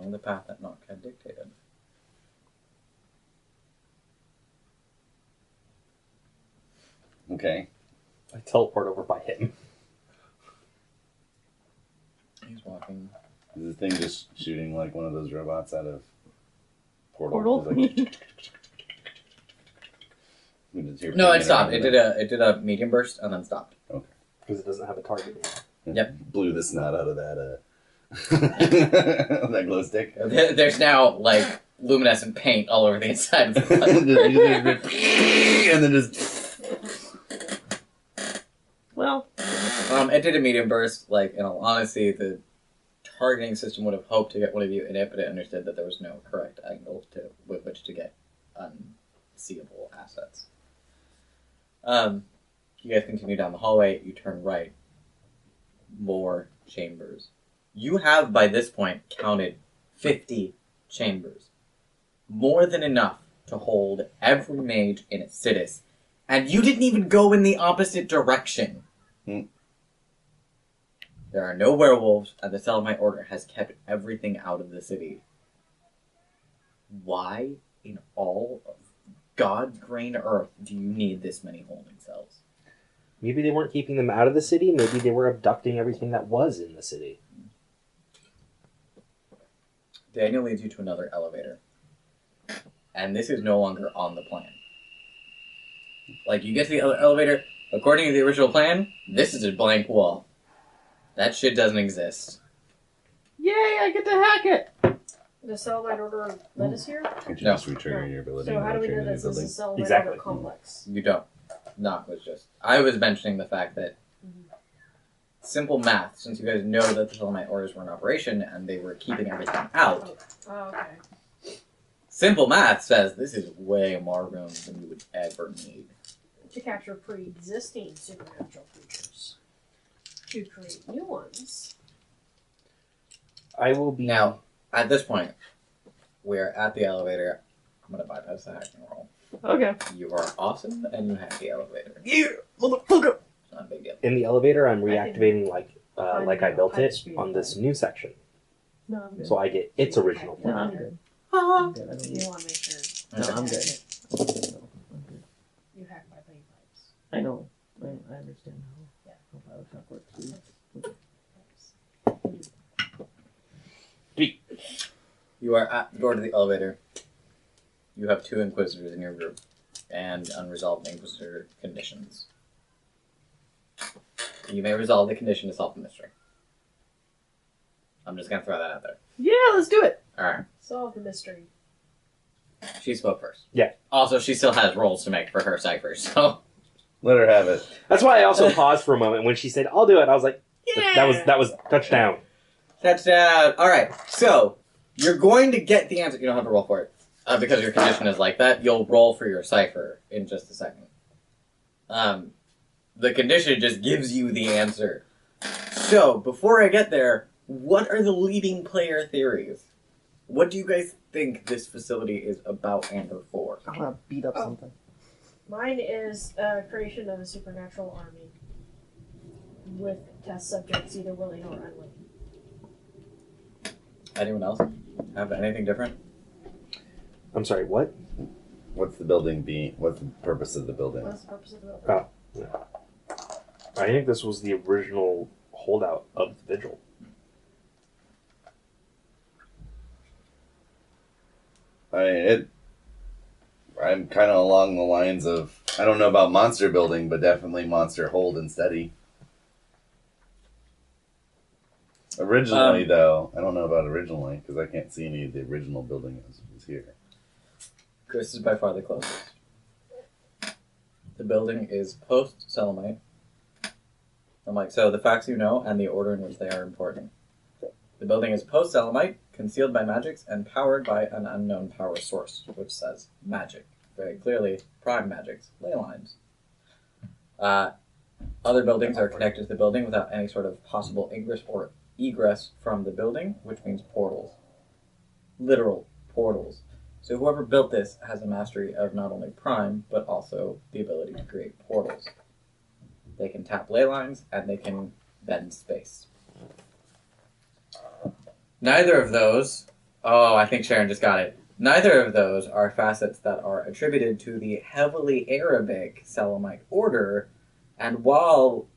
following the path that Knock had dictated. Okay. I teleport over by him. He's walking. Is the thing just shooting like one of those robots out of Portal? Like, No, it stopped. It did a medium burst and then stopped. Okay. Because it doesn't have a target. Yep. Blew the snot out of that that glow stick. There's now like luminescent paint all over the inside of the gun. And then just Well, It did a medium burst. Like, in all honesty, the targeting system would have hoped to get one of you in it, but it understood that there was no correct angle with which to get unseeable assets. You guys continue down the hallway. You turn right. More chambers. You have, by this point, counted 50 chambers. More than enough to hold every mage in its cities. And you didn't even go in the opposite direction. There are no werewolves, and the Selamite Order has kept everything out of the city. Why, in all of God's green earth, do you need this many holding cells? Maybe they weren't keeping them out of the city. Maybe they were abducting everything that was in the city. Daniel leads you to another elevator. And this is no longer on the plan. Like, you get to the elevator, according to the original plan, this is a blank wall. That shit doesn't exist. yay, I get to hack it! The Cellmite Order led us here? Can't you No. just retrigger your ability? So how do we know and this retrain is the a Cellmite Exactly. Order complex? You don't. Knock was just... I was mentioning the fact that simple math, since you guys know that the Selamite Orders were in operation and they were keeping everything out, Oh, okay. simple math says this is way more room than you would ever need. To capture pre-existing supernatural creatures. To create new ones. I will be... Now, at this point, we're at the elevator. I'm going to bypass the hacking roll. Okay. You are awesome, and you hack the elevator. Yeah, motherfucker! It's not a big deal. In the elevator, I'm I reactivating like I built it Speed. on this new section. No, I'm good. So I get its original No, plan. I'm good. Ah. I'm good. I don't need You want to make sure No, I'm good. No, I'm good. you hack by lane pipes. I know. I understand Yeah. how Bioshock works. You are at the door to the elevator. You have 2 Inquisitors in your group, and unresolved Inquisitor conditions. You may resolve the condition to solve the mystery. I'm just going to throw that out there. Yeah, let's do it. Alright. Solve the mystery. She spoke first. Yeah. Also, she still has rolls to make for her ciphers, so... Let her have it. That's why I also paused for a moment when she said, "I'll do it." I was like, "That was touchdown." Touchdown! Alright, so, you're going to get the answer. You don't have to roll for it. Because your condition is like that, you'll roll for your cipher in just a second. The condition just gives you the answer. So, before I get there, what are the leading player theories? What do you guys think this facility is about and or for? I want to beat up Oh. something. Mine is creation of a supernatural army. With test subjects either willing or unwilling. Anyone else have anything different? I'm sorry, what? What's the building be? What's the purpose of the building? What's the purpose of the building? I think this was the original holdout of the Vigil. I'm kind of along the lines of, I don't know about monster building, but definitely monster hold and steady. Originally, though, I don't know about originally, because I can't see any of the original building as was here. Chris is by far the closest. The building is post-Selamite. I'm like, so the facts you know and the order in which they are important. The building is post-Selamite, concealed by magics, and powered by an unknown power source, which says magic. Very clearly, prime magics, ley lines. Other buildings are connected to the building without any sort of possible ingress or egress from the building, which means portals. Literal portals. So whoever built this has a mastery of not only prime, but also the ability to create portals. They can tap ley lines, and they can bend space. Neither of those Oh, I think Sharon just got it. Neither of those are facets that are attributed to the heavily Arabic Selamite order, and while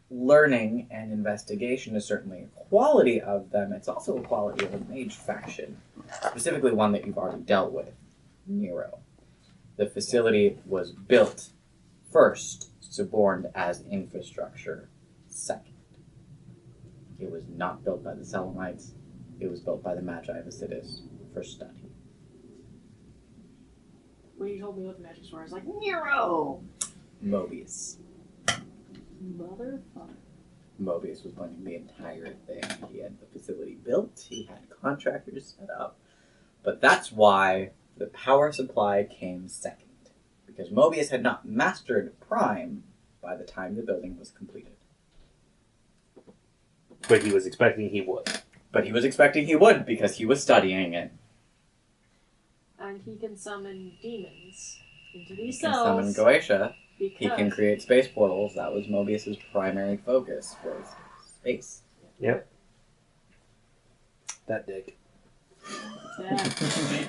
learning and investigation is certainly a quality of them, it's also a quality of a mage faction, specifically one that you've already dealt with, Nero. The facility was built first, suborned as infrastructure second. It was not built by the Selamites. It was built by the Magi of Acidus for study. When you told me what the magic store, I was like, Nero! Mobius. Motherfucker. Mobius was running the entire thing. He had the facility built, he had contractors set up. But that's why the power supply came second. Because Mobius had not mastered Prime by the time the building was completed. But he was expecting he would. But he was expecting he would because he was studying it. And he can summon demons into these He can cells. summon Goetia. Because He can create space portals. That was Mobius's primary focus, was space. Yep. That dick. Yeah.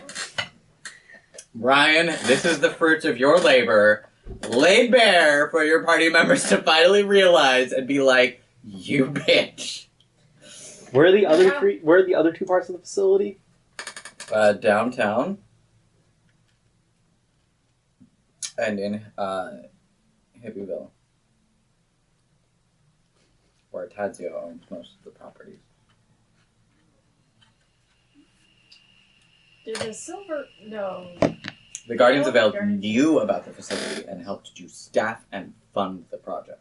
Ryan, this is the fruits of your labor, laid bare for your party members to finally realize and be like, you bitch. Where are the other three? Where are the other two parts of the facility? Downtown. And in Hippieville. Where Tadzio owns most of the properties. Did the silver... No. The Guardians of Eld Guardians. knew about the facility and helped to staff and fund the project.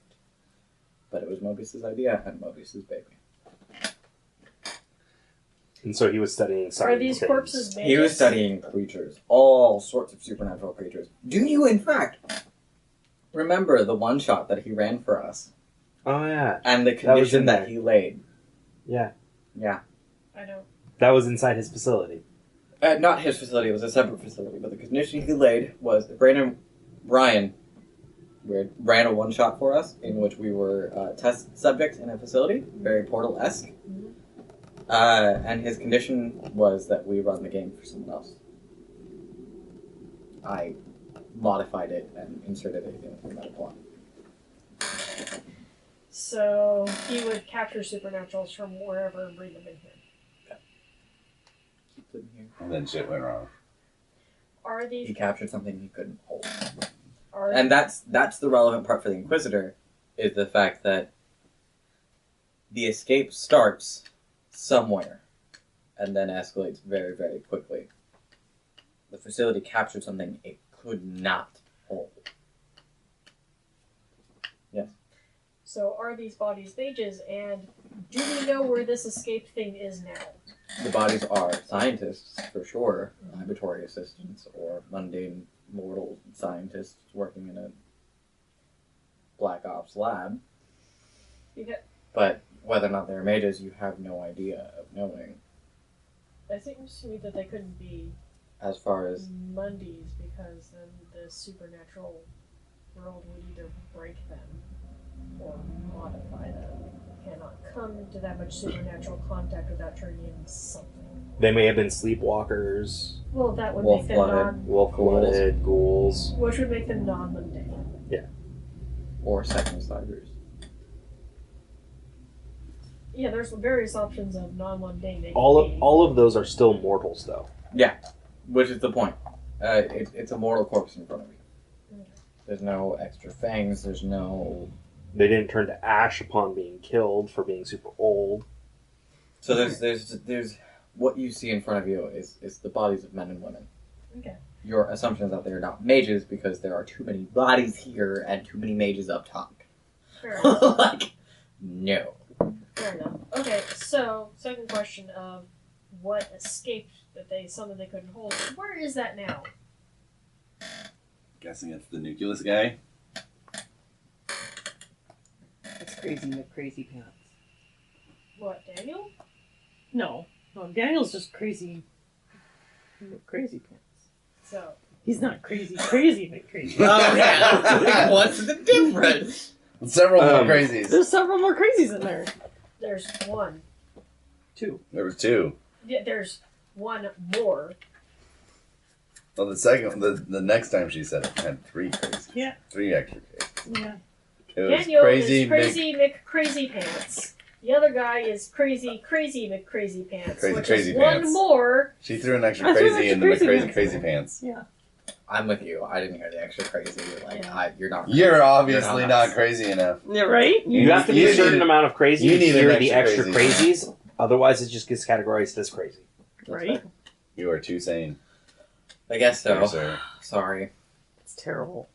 But it was Mobius's idea and Mobius's baby. And so he was studying Are science. these corpses mages? He was studying creatures, all sorts of supernatural creatures. Do you, in fact, remember the one shot that he ran for us? Oh yeah, And the was condition in that there. he laid? yeah. Yeah. I know. That was inside his facility. Not his facility, it was a separate facility, but the condition he laid was Brian ran a one shot for us in which we were test subjects in a facility, very Portal-esque. Mhm. And his condition was that we run the game for someone else. I modified it and inserted it into the meta plot. So he would capture supernaturals from wherever and bring them in here. Keep them here. And then shit went wrong. Are He these... captured something he couldn't hold. Are And that's the relevant part for the Inquisitor, is the fact that the escape starts somewhere and then escalates very, very quickly. The facility captured something it could not hold. Yes. So are these bodies mages, and do we know where this escape thing is now? The bodies are scientists, for sure, laboratory assistants, or mundane mortal scientists working in a Black Ops lab. Because But whether or not they're mages, you have no idea of knowing. it seems to me that they couldn't be As far as Mundies, because then the supernatural world would either break them or modify them. You cannot come into that much supernatural contact without turning into something. They may have been sleepwalkers, Well, that would make them Wolf-blooded. wolf-blooded, ghouls. which would make them non-mundane. or second sliders. Yeah, there's various options of non-mundane. They All can be. of those are still mortals, though. Which is the point. It's a mortal corpse in front of you. Okay. There's no extra fangs, there's no... They didn't turn to ash upon being killed for being super old. So there's what you see in front of you is the bodies of men and women. Okay. Your assumption is that they are not mages because there are too many bodies here and too many mages up top. Fair enough. Like, no. Fair enough. Okay, so second question of what escaped that something they couldn't hold. Where is that now? Guessing it's the nucleus guy. It's Crazy McCrazy Pants. What, Daniel? No, Daniel's just crazy. Crazy Pants. So He's not crazy McCrazy. Oh, yeah. Like, what's the difference? Several more Um, crazies. There's several more crazies in there. there's one. Two. There was two. Yeah, there's one more. Well, the next time she said it had 3 crazy. Yeah. 3 extra crazy. Yeah. It was Daniel crazy, is Crazy McCrazy Pants. The other guy is Crazy McCrazy Pants. Crazy which Crazy is Pants. one more. She threw an extra I threw an crazy extra into the crazy crazy pants. pants. Yeah. I'm with you. I didn't hear the extra crazy. Like, Yeah. you're not. You're obviously You're not crazy enough. Yeah, right? You have to be You a certain need- amount of crazy you to need an hear the extra extra crazy. crazies. Otherwise, it just gets categorized as crazy. Right? You are too sane. I guess so. Fair, sir. Sorry. It's terrible.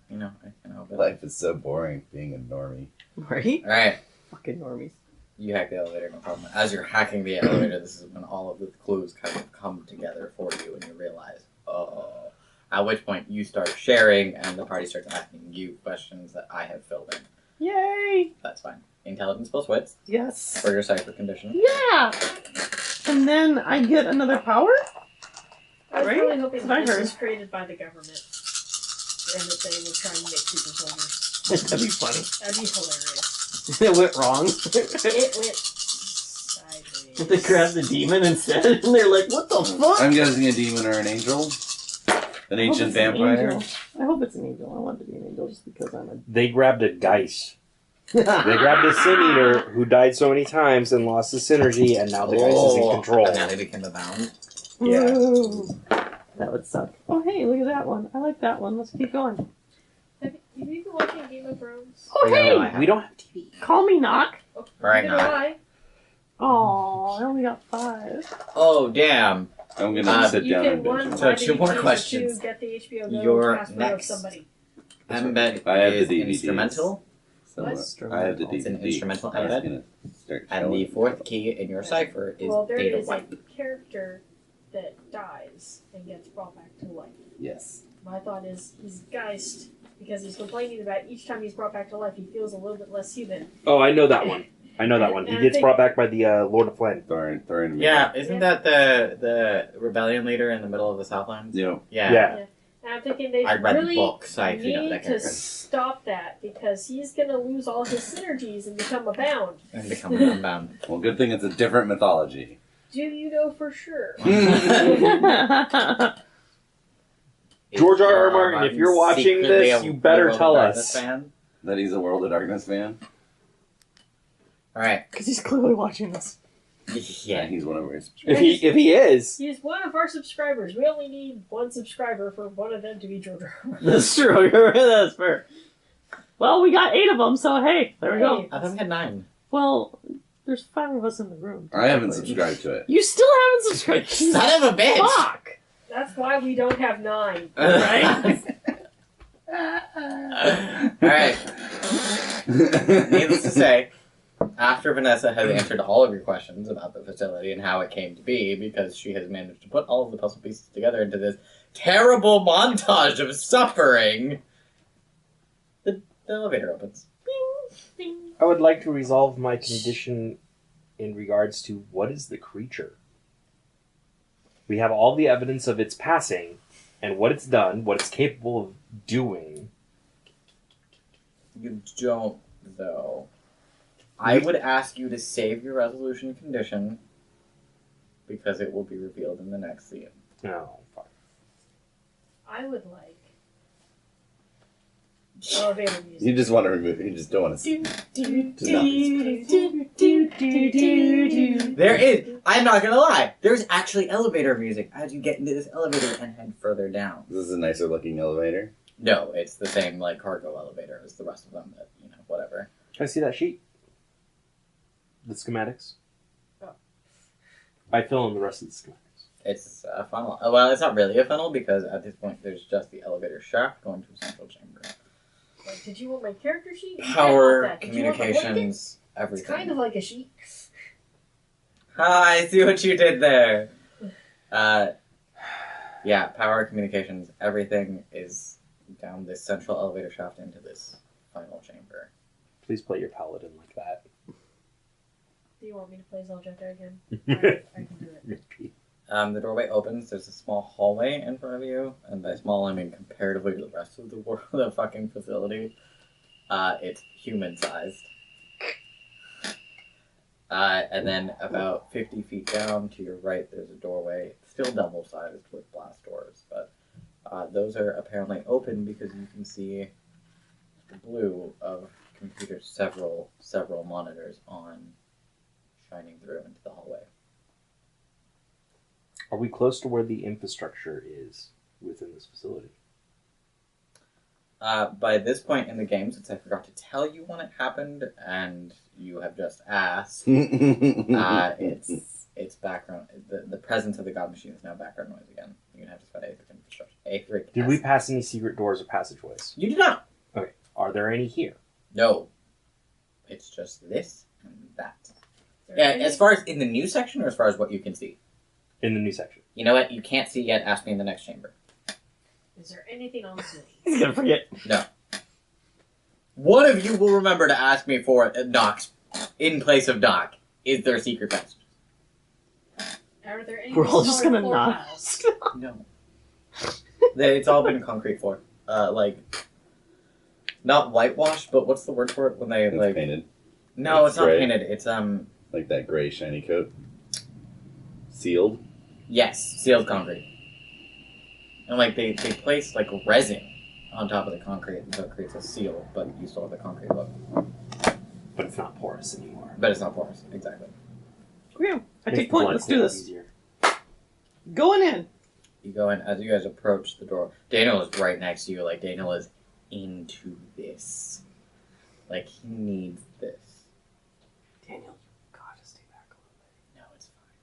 You know, I can help it. Life is so boring being a normie. Right? All right. Fucking normies. You hack the elevator, no problem. As you're hacking the elevator, this is when all of the clues kind of come together for you, and you realize, oh. At which point you start sharing, and the party starts asking you questions that I have filled in. Yay! That's fine. Intelligence plus wits Yes. for your cipher condition. Yeah! And then I get another power? I was Right? really hoping That's what I that this heard. was created by the government. And that they were trying to make super soldiers. That'd be funny. That'd be hilarious. It went wrong. It went sideways. They grabbed the demon instead, and they're like, what the fuck? I'm guessing a demon or an angel? An I hope ancient it's an vampire? angel. I hope it's an angel. I want it to be an angel just because I'm a... They grabbed a dice. They grabbed a sin eater who died so many times and lost his synergy, and now the dice is in control. And now they became abound. Yeah. Ooh. That would suck. Oh, hey, look at that one. I like that one. Let's keep going. Have you been watching Game of Thrones? Oh, No, hey! I haven't. We don't have TV. Call me knock. Oh, Right neither now. do I. Oh, I only got 5. Oh, damn. I'm gonna sit You down can and one binge it. So buy two the more DVDs or questions. two, get the HBO Go You're password next. of somebody. Embed I have the is DVDs. instrumental, Somewhere. I have the It's an DVD. instrumental I was embed. gonna start and the showing. 4th key in your cipher is Well, there data is wipe. a character that dies and gets brought back to life. Yes. My thought is he's Geist because he's complaining about each time he's brought back to life, he feels a little bit less human. Oh, I know that one. I know that one. He And I gets think- brought back by the Lord of Flame. Thorin. Yeah, isn't that the rebellion leader in the middle of the Southlands? Yeah. Yeah. And I'm thinking they I read the really books. I know need that to character. stop that because he's going to lose all his synergies and become a bound. And become unbound. Well, good thing it's a different mythology. Do you know for sure? George R. R. Martin, if you're watching secretly this, a you better World of tell Darkness us. Fan? That he's a World of Darkness fan. Alright. Because he's clearly watching this. Yeah. He's one of ours. If he is, He's one of our subscribers. We only need one subscriber for one of them to be George R. R. Martin. That's true. That's fair. Well, we got 8 of them, so hey, there we go. I thought we had 9. Well, there's 5 of us in the room. I haven't subscribed to it. You still haven't subscribed. Son of a bitch! Fuck! That's why we don't have 9. Right? Alright. Needless to say, after Vanessa has answered all of your questions about the facility and how it came to be, because she has managed to put all of the puzzle pieces together into this terrible montage of suffering, the elevator opens. I would like to resolve my condition in regards to what is the creature. We have all the evidence of its passing and what it's done, what it's capable of doing. You don't, though. I would ask you to save your resolution condition because it will be revealed in the next scene. No, fuck. I would like elevator music. You just want to remove it. You just don't want to see. There is, I'm not gonna lie, there's actually elevator music as you get into this elevator and head further down. This is a nicer looking elevator. No, it's the same like cargo elevator as the rest of them, but whatever. Can I see that sheet? The schematics? Oh. I fill in the rest of the schematics. It's a funnel. Well, it's not really a funnel because at this point there's just the elevator shaft going to a central chamber. Like, did you want my character sheet? You Power, can't want that. Did you want the blanket? communications, everything. It's kind of like a sheet. Ah, I see what you did there. Yeah, power, communications, everything is down this central elevator shaft into this final chamber. Please play your paladin like that. Do you want me to play Zeljetta again? I can do it. The doorway opens. There's a small hallway in front of you, and by small I mean comparatively to the rest of the world, the fucking facility. It's human-sized. And then about 50 feet down to your right, there's a doorway, still double-sized with blast doors, but those are apparently open because you can see the blue of computers, several monitors on, shining through into the hallway. Are we close to where the infrastructure is within this facility? By this point in the game, since I forgot to tell you when it happened, and you have just asked, it's background. The presence of the god machine is now background noise again. You're gonna have to spend A3 infrastructure. A3. Did we pass any secret doors or passageways? You did not. Okay. Are there any here? No. It's just this and that. There Yeah, any- as far as in the new section, or as far as what you can see. In the new section. You know what? You can't see yet. Ask me in the next chamber. Is there anything on Zoom? He's gonna forget. One of you will remember to ask me for Doc in place of Doc. Is there a secret passage? Are there any We're all just solid gonna floor not. tiles? No. It's all been concrete floor. Not whitewashed, but what's the word for it when they It's like? painted. No, It's it's not gray. painted. It's Like that gray shiny coat. Sealed. yes, sealed concrete. And like they place like resin on top of the concrete, and so it creates a seal, but you still have the concrete look. But it's not porous anymore. But it's not porous, exactly. Okay, I Makes take the point. blood Let's do flow this. easier. Going in. You go in as you guys approach the door. Daniel is right next to you. Like Daniel is into this. Like he needs this. Daniel, you gotta stay back a little bit. No, it's fine.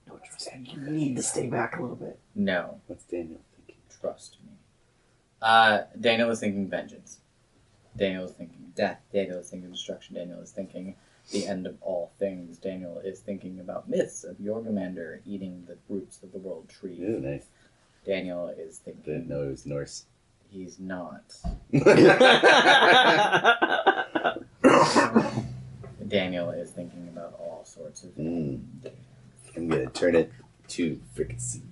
No, trust me. You need to stay back a little bit. No, What's Daniel thinking? trust me. Daniel is thinking vengeance. Daniel is thinking death. Daniel is thinking destruction. Daniel is thinking the end of all things. Daniel is thinking about myths of Jorgamander eating the roots of the world tree. Ooh, nice. Daniel is thinking Didn't know he was Norse. he's not. Mm, Daniel is thinking about all sorts of things. I'm gonna turn it to fricassee.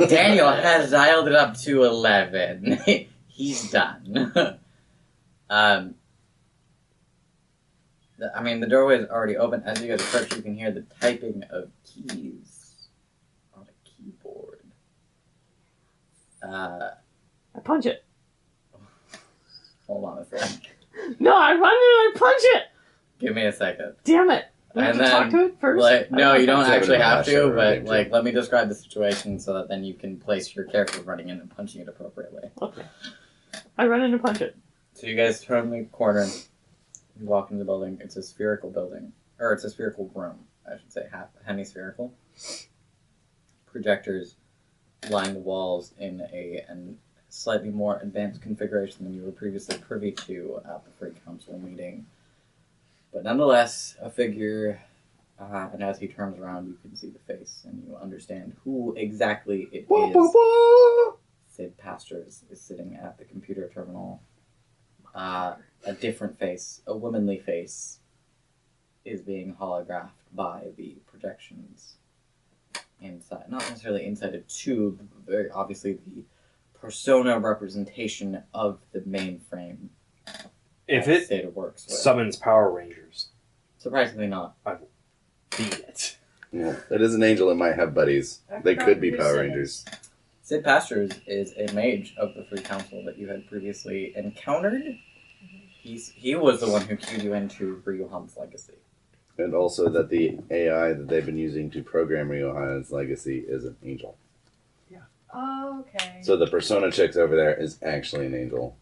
Daniel has dialed it up to 11. He's done. The doorway is already open. As you guys approach, you can hear the typing of keys on a keyboard. I punch it. Hold on a second. No, I run and I punch it. Give me a second. Damn it. Do I have And to talk then, to it first? Like, no, you don't Seven actually and a half have to, show, but right, like, too. let me describe the situation so that then you can place your character running in and punching it appropriately. Okay. I run in and punch it. So you guys turn the corner, you walk into the building. It's a spherical building, or it's a spherical room, I should say, half hemispherical. Projectors line the walls in a slightly more advanced configuration than you were previously privy to at the Free Council meeting. But nonetheless, a figure, and as he turns around, you can see the face, and you understand who exactly it is. Sid Pastors is sitting at the computer terminal. A different face, a womanly face, is being holographed by the projections inside. Not necessarily inside a tube, but very obviously the persona representation of the mainframe. If that it Sid works with. summons Power Rangers, Surprisingly not. beat it. Yeah, that is an angel. It might have buddies. I They forgot could be who Power said Rangers. Sid Pastors is a mage of the Free Council that you had previously encountered. He was the one who cued you into Ryuhan's legacy. And also that the AI that they've been using to program Ryohana's legacy is an angel. Oh, okay. So the persona chicks over there is actually an angel.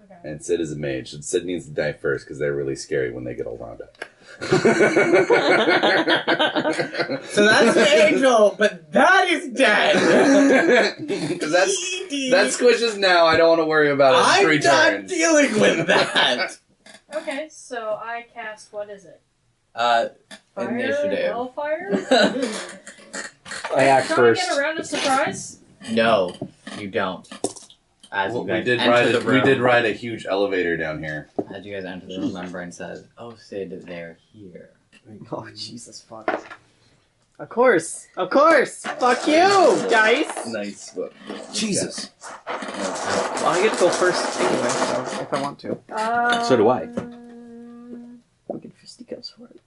Okay. And Sid is a mage. And Sid needs to die first because they're really scary when they get all wound up. So that's the angel, but that is dead. Because that squishes now. I don't want to worry about it in I'm 3 not turns. dealing with that. Okay, so I cast, what is it? Fire, Initiative. initiative. Hellfire? I act Trying first. to get around a surprise? No, you don't. As Well, you we guys did enter the room, ride a huge elevator down here. As you guys enter the room, Membrane says, "Oh, Sid, they're here." Oh, Jesus, fuck. Of course. Fuck you, dice. Nice book. Jesus. Well, I get to go first anyway, so if I want to. So do I. He goes for it.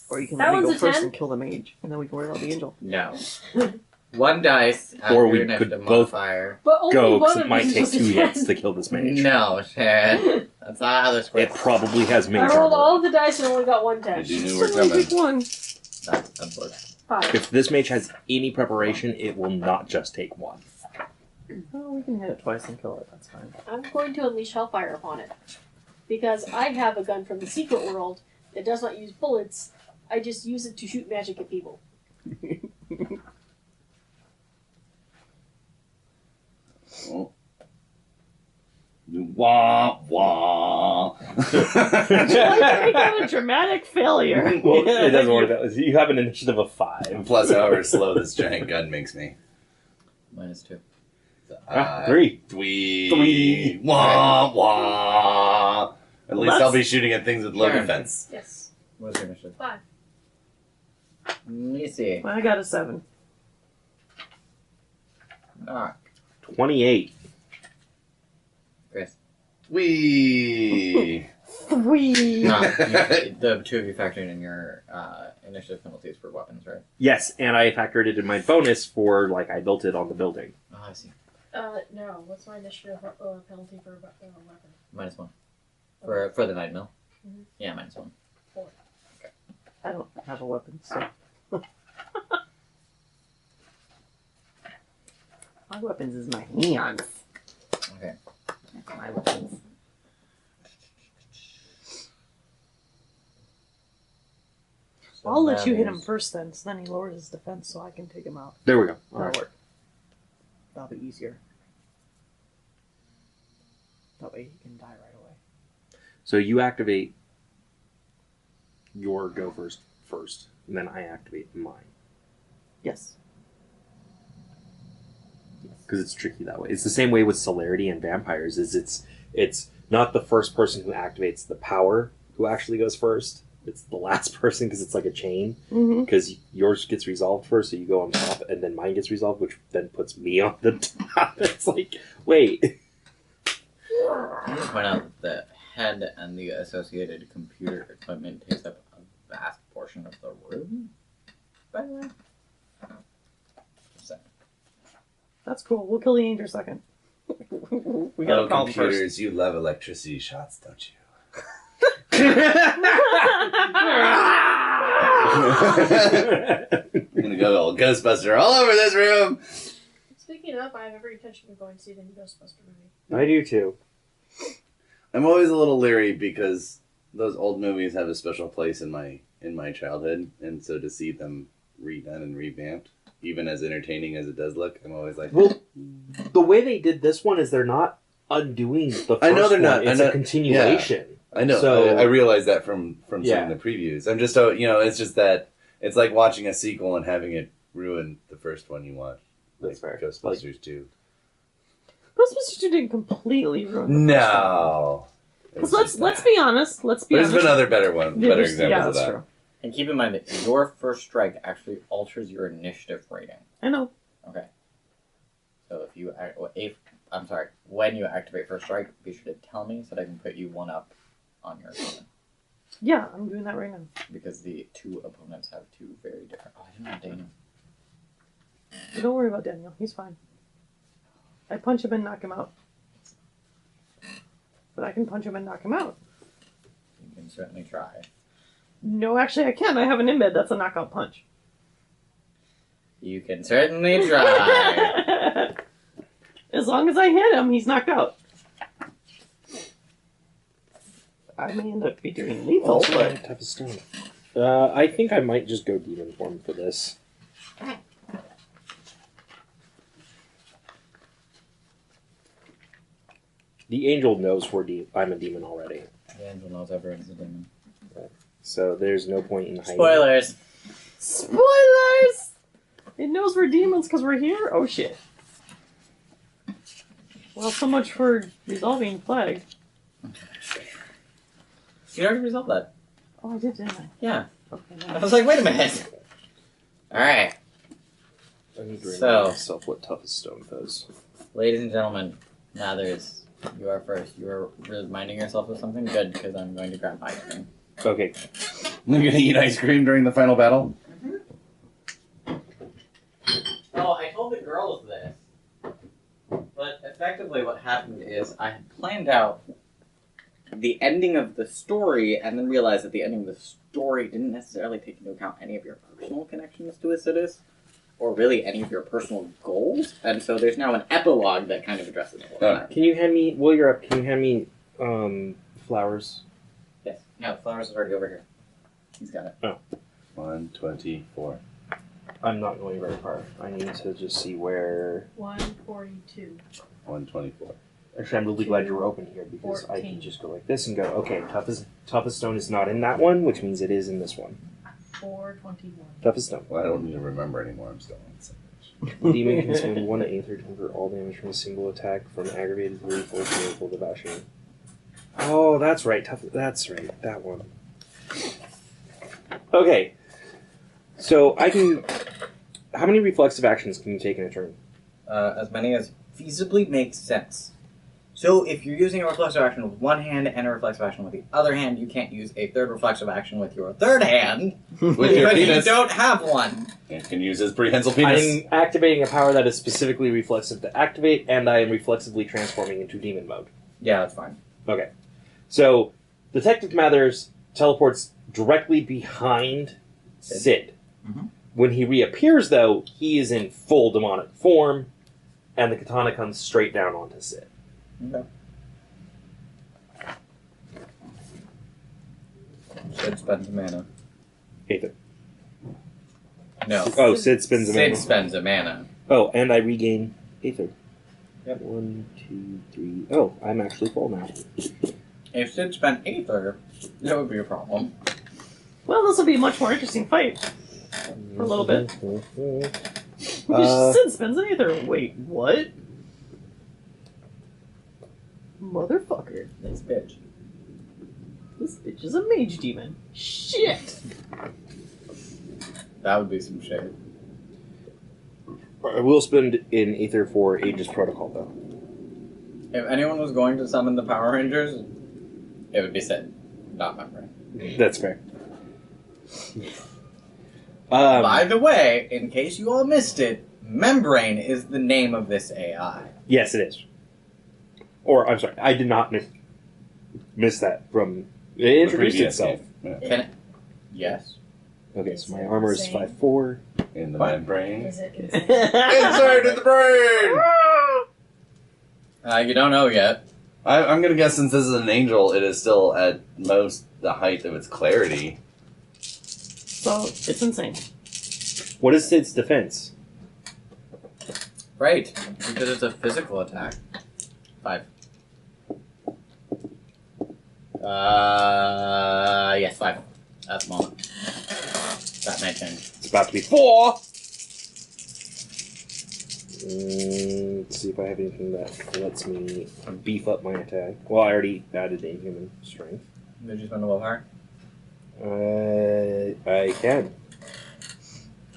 Or you can That let me go one's a first 10? and kill the mage, and then we can worry about the angel. No. One dice. Or we your could initiative both modifier. But only Go, one because of it might these take was a 2 10. hits to kill this mage. No, Sharon. That's not how this It works. probably has mage I rolled armor. all of the dice and only got one I 10. do knew So we're only coming. pick one. That's unfortunate. 5. If this mage has any preparation, it will not just take 1. Oh, we can hit it twice and kill it. That's fine. I'm going to unleash hellfire upon it. Because I have a gun from the secret world that does not use bullets. I just use it to shoot magic at people. Oh. Wah, wah. Would you like to make that a dramatic failure? Well, it doesn't work that way. You have an initiative of 5. Plus, however slow this giant gun makes me. -2. Ah, 3. Three. Wah, wah. At least that's- I'll be shooting at things with low Karen. defense. Yes. What's your initiative? 5. Let me see. I got a 7. Knock. 28. Chris. Wee. 3. No, the two of you factored in your initiative penalties for weapons, right? Yes, and I factored it in my bonus for, like, I built it on the building. Oh, I see. No. What's my initiative penalty for a weapon? -1. For the night mill? Mhm. Yeah, -1. I don't have a weapon, so. My weapons is my hands. Okay. That's my weapons. So I'll let you hit him that is- first then, so then he lowers his defense so I can take him out. There we go. That'll work. That'll be easier. That way he can die right away. So you activate your go first, and then I activate mine. Yes. Because it's tricky that way. It's the same way with celerity and vampires. It's not the first person who activates the power who actually goes first. It's the last person because it's like a chain. Mm-hmm. Because yours gets resolved first, so you go on top, and then mine gets resolved, which then puts me on the top. It's like, wait. I need to point out that the head and the associated computer equipment takes up a vast portion of the room. By the way. Just saying. That's cool. We'll kill the angel second. We got Oh, a problem first. computers, you love electricity shots, don't you? That's I'm gonna go all Ghostbuster all over this room. Speaking of, I have every intention of going to see the new Ghostbuster movie. I do too. I'm always a little leery because those old movies have a special place in my childhood, and so to see them redone and revamped, even as entertaining as it does look, I'm always like, Well, the way they did this one is they're not undoing the first I know they're one. not. It's I a know- continuation. I know. So- I realize that from Yeah. seeing the previews. I'm just, it's just that it's like watching a sequel and having it ruin the first one you watched. That's fair. Ghostbusters 2. Ghostbusters 2 didn't completely ruin the No. Because let's be honest. Let's be There's honest. been other better There's- examples yeah, of that's that. true. And keep in mind that your first strike actually alters your initiative rating. I know. Okay. So when you activate first strike, be sure to tell me so that I can put you one up on your opponent. Yeah, I'm doing that right now. Because the two opponents have two very different. Oh, I didn't know Daniel. But don't worry about Daniel. He's fine. I punch him and knock him out. But I can punch him and knock him out. You can certainly try. No, actually, I can. I have an embed. That's a knockout punch. You can certainly try. As long as I hit him, he's knocked out. I may end up be doing lethal, but Type of stone. I think I might just go demon form for this. The angel knows I'm a demon already, The angel knows everyone's a demon. so there's no point in hiding. Spoilers! spoilers! It knows we're demons because we're here? Oh shit. Well, so much for resolving plague. You already resolved that. Oh, I did, didn't I? Yeah. Okay, I nice. was like, wait a minute. Alright, I need to remind So- myself what toughest stone does. ladies and gentlemen, Mathers, you are first. You are reminding yourself of something good because I'm going to grab my thing. Okay. You're gonna eat ice cream during the final battle? Oh, I told the girls this. But effectively what happened is I had planned out the ending of the story and then realized that the ending of the story didn't necessarily take into account any of your personal connections to Acidus or really any of your personal goals. And so there's now an epilogue that kind of addresses all of that. Can you hand me, while you're up, can you hand me flowers? Yes. Yeah, Flowers is already over here. He's got it. 124. I'm not going very far. I need to just see where... 142. 124. Actually, I'm really glad you're open here because I 14. can just go like this and go, okay, toughest stone is not in that one, which means it is in this one. 421. Toughest stone. Well, I don't need to remember anymore. I'm still on the same page. The demon can spend 1 Aether to convert all damage from a single attack from aggravated to lethal to miracle devotion. Oh, that's right. That's right. That one. Okay. So I can... How many reflexive actions can you take in a turn? As many as feasibly makes sense. So if you're using a reflexive action with one hand and a reflexive action with the other hand, you can't use a third reflexive action with your third hand With your because you penis. don't have one. And can use his prehensile penis. I'm activating a power that is specifically reflexive to activate, and I am reflexively transforming into demon mode. Yeah, that's fine. Okay. So, Detective Mathers teleports directly behind Sid. Mhm. When he reappears, though, he is in full demonic form, and the katana comes straight down onto Sid. Okay. Sid spends a mana. Aether. No. Oh, Sid spends a Sid mana. spends a mana. Oh, and I regain Aether. Yep. 1, 2, 3. Oh, I'm actually full now. If Sid spent Aether, that would be a problem. Well, this will be a much more interesting fight. For a little bit. Uh, Sid spends an Aether. Wait, what? Motherfucker. This bitch. This bitch is a mage demon. Shit! That would be some shit. I will spend in Aether for Aegis Protocol, though. If anyone was going to summon the Power Rangers, it would be Sid, not Membrane. That's fair. By the way, in case you all missed it, Membrane is the name of this AI. Yes, it is. Or, I'm sorry, I did not miss that from... It The introduced previous itself. game. Yeah. Can it? Yes. Okay, so my armor is Same. 5'4". In the What? membrane. Is it? Insert the brain! You don't know yet. I'm gonna guess since this is an angel, it is still at most the height of its clarity. So, it's insane. What is Sid's defense? Right, because it's a physical attack. 5. Yes, 5. At the moment. That may change. It's about to be 4! Let's see if I have anything that lets me beef up my attack. Well, I already added Inhuman Strength. Did you spend a willpower? I can.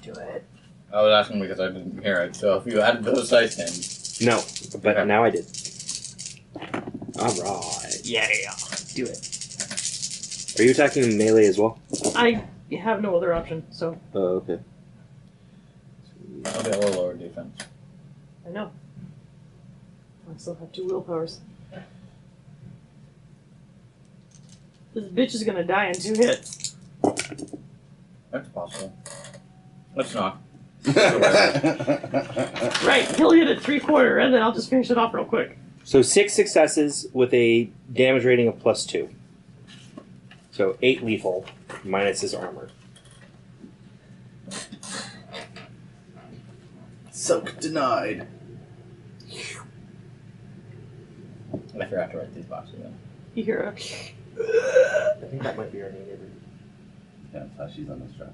Do it. I was asking because I didn't hear it, so if you added those dice in. No, but Okay. now I did. Alright. Yeah. Do it. Are you attacking melee as well? I have no other option, so Oh, okay. I'll be a little lower defense. I know. I still have 2 willpowers. This bitch is gonna die in 2 hits. That's possible. Let's not. Right, he'll hit it 3/4, and then I'll just finish it off real quick. So 6 successes with a damage rating of +2. So 8 lethal minus his armor. Soak denied. I forgot to write these boxes in. You hear a... I think that might be our new neighbor. Yeah, that's how she's on this track.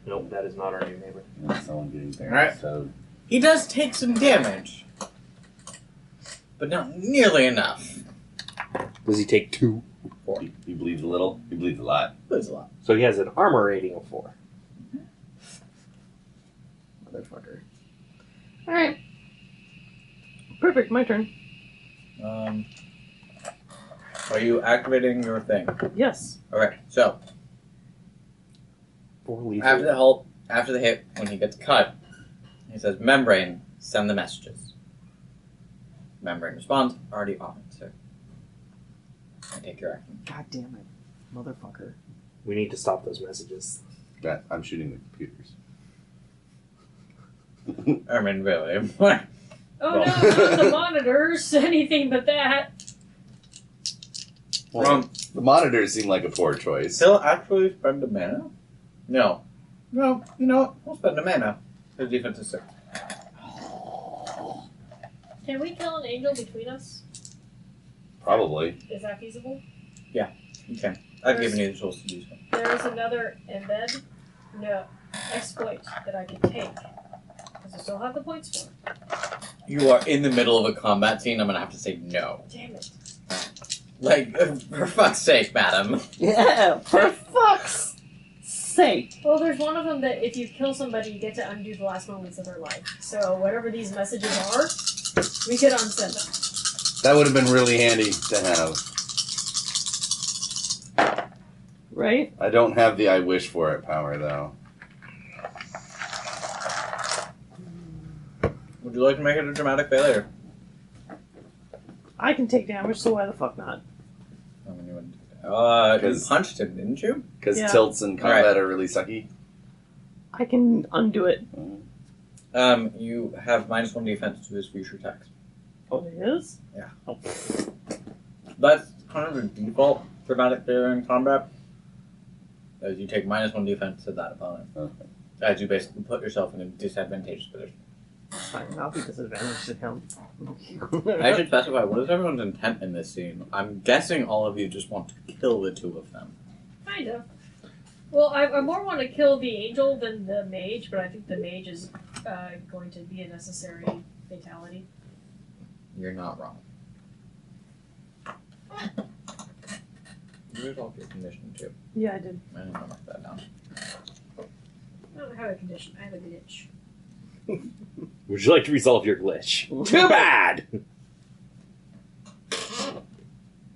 Nope, that is not our new neighbor. Yeah, someone getting there. Alright. So He does take some damage, but not nearly enough. Does he take 2? he bleeds a little. He bleeds a lot. Lose a lot. So he has an armor rating of 4. Motherfucker. Alright. Perfect, my turn. Are you activating your thing? Yes. Okay, so For lethal. after the hit, when he gets cut, he says, "Membrane, send the messages." Membrane responds, "Already on it, sir." And take your action. God damn it, motherfucker. We need to stop those messages. That I'm shooting the computers. I mean, really. Oh Well. no, not the monitors. Anything but that. Well, the monitors seem like a poor choice. He'll actually spend a mana? No. No, you know what? We'll spend a mana. His defense is 6. Can we kill an angel between us? Probably. Is that feasible? Okay. I've given you the tools to do so. There is another exploit that I can take. Because I still have the points for it. You are in the middle of a combat scene, I'm gonna have to say no. Damn it. Like, for fuck's sake, madam. Yeah, for fuck's sake. Well, there's one of them that if you kill somebody, you get to undo the last moments of their life. So whatever these messages are, we could unsend them. That would have been really handy to have. Right? I don't have the I wish for it power, though. Would you like to make it a dramatic failure? I can take damage, so why the fuck not? I mean, you wouldn't. You 'Cause- punched him, didn't you? Because Yeah. tilts in combat are really sucky. I can undo it. You have -1 defense to his future attacks. Oh, it is? Yeah. Oh. That's kind of the default dramatic failure in combat. As you take -1 defense to that opponent. Okay. As you basically put yourself in a disadvantageous position. Fine, I'll be disadvantaged to him. I should specify, what is everyone's intent in this scene? I'm guessing all of you just want to kill the two of them. Kind of. Well, I more want to kill the angel than the mage, but I think the mage is going to be a necessary fatality. You're not wrong. You resolved your condition too. Yeah, I did. I didn't mark that down. I don't have a condition, I have a glitch. Would you like to resolve your glitch? Too bad!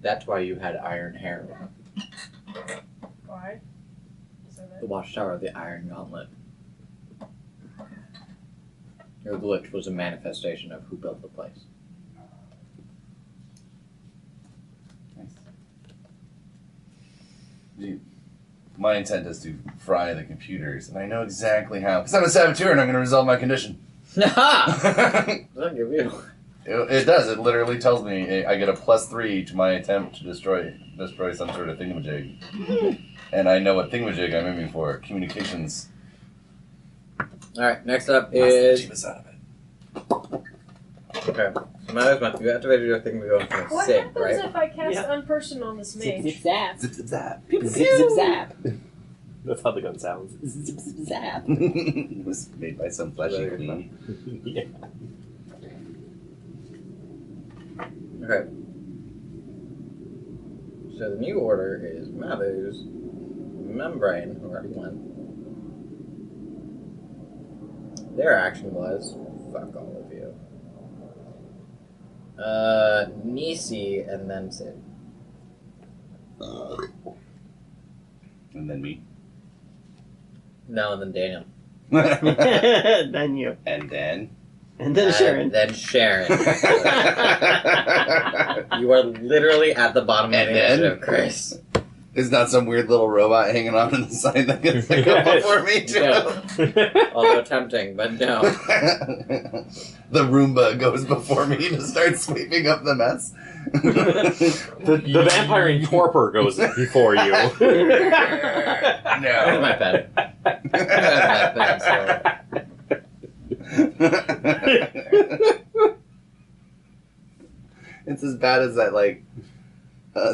That's why you had iron hair. Why? So that The watchtower of the Iron Gauntlet. Your glitch was a manifestation of who built the place. My intent is to fry the computers, and I know exactly how. Because I'm a saboteur and I'm going to resolve my condition. Ha! it, Does that give you? it does. It literally tells me I get a +3 to my attempt to destroy some sort of thingamajig. And I know what thingamajig I'm aiming for. Communications. Alright, next up is. Keep us out of it. Okay. So you activated your thing to go into What SIG, happens right? if I cast Yeah. Unperson on this Zip, mage? zip, zap. Zip, zip, zap. Zip, zip, zap. That's how the gun sounds. Zip, zip, zap. It was made by some fleshy Really good queen. Yeah. Okay. So the new order is Mather's, Membrane, who already went. Their action was, fuck all of you. Nisi, and then Sid. And then me. No, and then Daniel. Then you. And then. And then Sharon. Then Sharon. You are literally at the bottom of And the then? initiative, Chris. There's not some weird little robot hanging on to the side that can pick up before me, too. No. Although tempting, but no. The Roomba goes before me to start sweeping up the mess. The vampire in torpor goes before you. That's No. my pet. That's my pet, so. It's as bad as that, like,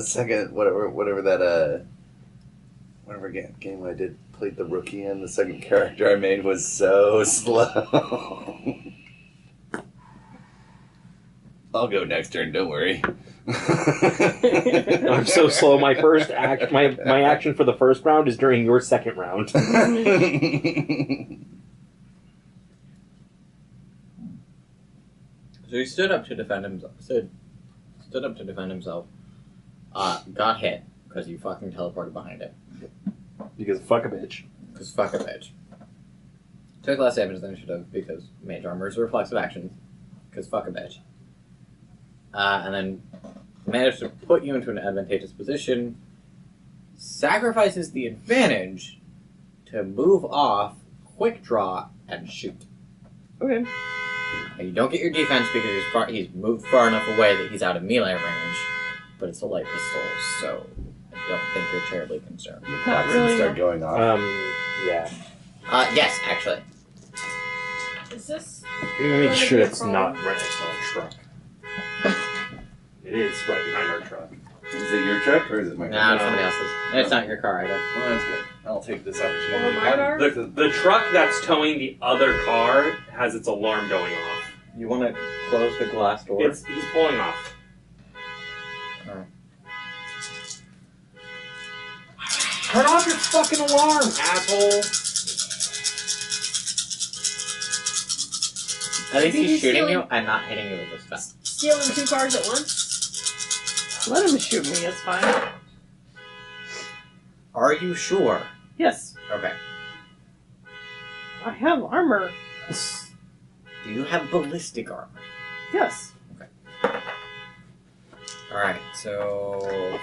second, whatever that, whatever game I did, played the rookie in, the second character I made was so slow. I'll go next turn, don't worry. I'm so slow. My my action for the first round is during your second round. So he stood up to defend himself. Sid stood up to defend himself. got hit because you fucking teleported behind it. Because fuck a bitch. Because fuck a bitch. Took less damage than it should have because mage armor is a reflexive action. Because fuck a bitch. And then managed to put you into an advantageous position. Sacrifices the advantage to move off, quick draw, and shoot. Okay. And you don't get your defense because he's moved far enough away that he's out of melee range. But it's a light pistol, so I don't think you're terribly concerned. Not Does it really. start going off? Yeah. Yes, actually. Is this? Let me make sure Gonna be a it's not problem? right next to our truck. It is right behind our truck. Is it your truck or is it my No, truck? it's somebody else's. It's not your car either. Well, that's good. I'll take this Or opportunity. my car? The truck that's towing the other car has its alarm going off. You want to close the glass door? He's pulling off. Alright. Turn off your fucking alarm, asshole! At least He's he's shooting stealing- you and not hitting you with his gun. Stealing 2 cars at once? Let him shoot me. It's fine. Are you sure? Yes, Okay. I have armor. Do you have ballistic armor? Yes. Alright, so